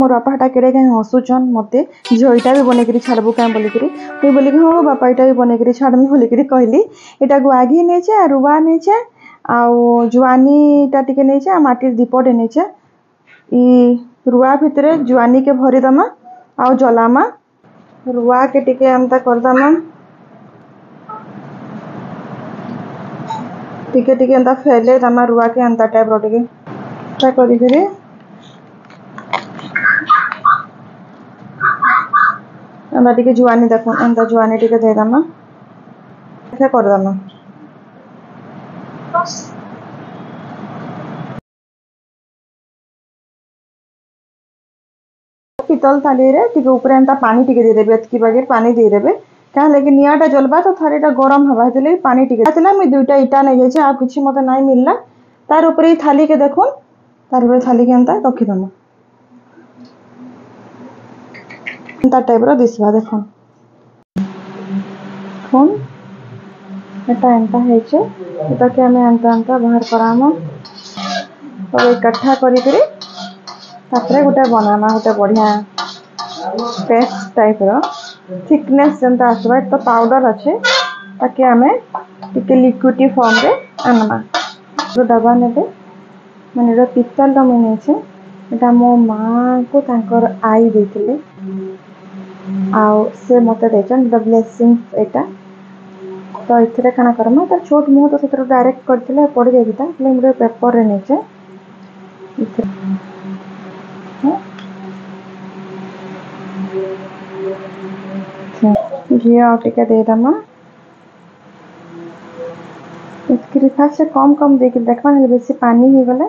मोर बापा हटा केड़े कहीं हसुचन मत झील यहाँ भी बनईकि छाड़बू क्या बोलिक मुझे बोली हाँ बापा यहाँ भी बनईकि छाड़मी बोलिक कहली यहाँ गुआघी नहीं रुआ नहीं आउ जुआनीटा टे नहीं माटी दीपटे नहीं रुआ भितर जुआनी के भरीदमा आउ जलामा रुआ के टिके एमता करदमा टिके टिके एंता फैले दमा रुआ के एंता टाइप रो टिके करी एंता टिके जुआनी देखो एंता जुआनी टिके दे दमा ऐसा कर दमा पितल थाली रे टिके ऊपर एंता पानी टिके दे देबे एतकी बागे पानी दे देबे क्या लेके नियाटा जलबा तो थालीटा गरम हवा हेतले पानी टिके आतला मैं दुईटा इटा नै जाय आ किछि मते नै मिलला तार ऊपर ही थाली के देखो तार ऊपर थाली के एंता रखी दमा एंता टाइप रो दिसबा देखो फोन एटा एंता है छे एटा के हमें एंता एंता बाहर करामा तो इकट्ठा करी करी तापरे गोटे बनाना गोटे बढ़िया पेस्ट टाइप रो थिकनेस जनता आसबा तो पाउडर अच्छे ताकि हमें टिके लिक्विड फॉर्म रे आनमा तो डबा नेबे माने पितल रो मने छे एटा मो मां को तांकर आई देथिले आउ से मते देचन द ब्लेसिंग एटा तो इथरे काना करमा त छोट मुंह तो सेतर डायरेक्ट करथिले पड़ जाईता ले मुरे पेपर रे नेचे इथरे घी और टिके दे दमा इसकी फास्ट से कम कम देके देखमा है बेसी पानी ही गले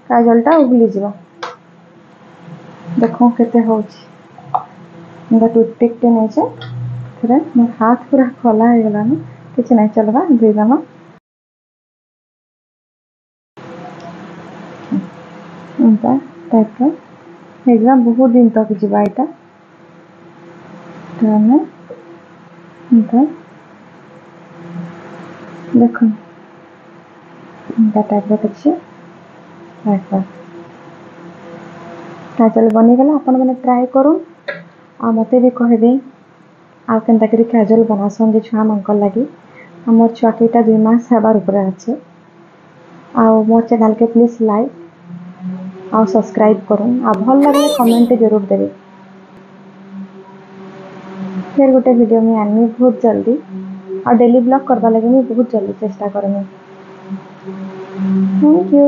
काजलटा उगली जीवा देखो केते होची इंदा टूथपिक टे नै छे थरे मो हाथ पूरा खोला है गला न किछ नै चलबा दे दमा इंता टाइप का एग्जाम बहुत दिन तक जीवा इटा तो हमें इंता देखो इंता टाइप अच्छे काजल बनी गला अपन मैंने ट्राई करूँ आ मते भी कहबे आ केनता करी काजल बनासन जे छुआ मंकल लगी हमर छुआ के 2 मास हेबार ऊपर अच्छे आ मोर चैनल के प्लीज लाइक आ सब्सक्राइब करूँ आ भल लगे कमेंट जरूर देबे फिर गोटे वीडियो में आनी बहुत जल्दी और डेली ब्लॉग करवा लगे मैं बहुत जल्दी चेष्टा करमी थैंक यू।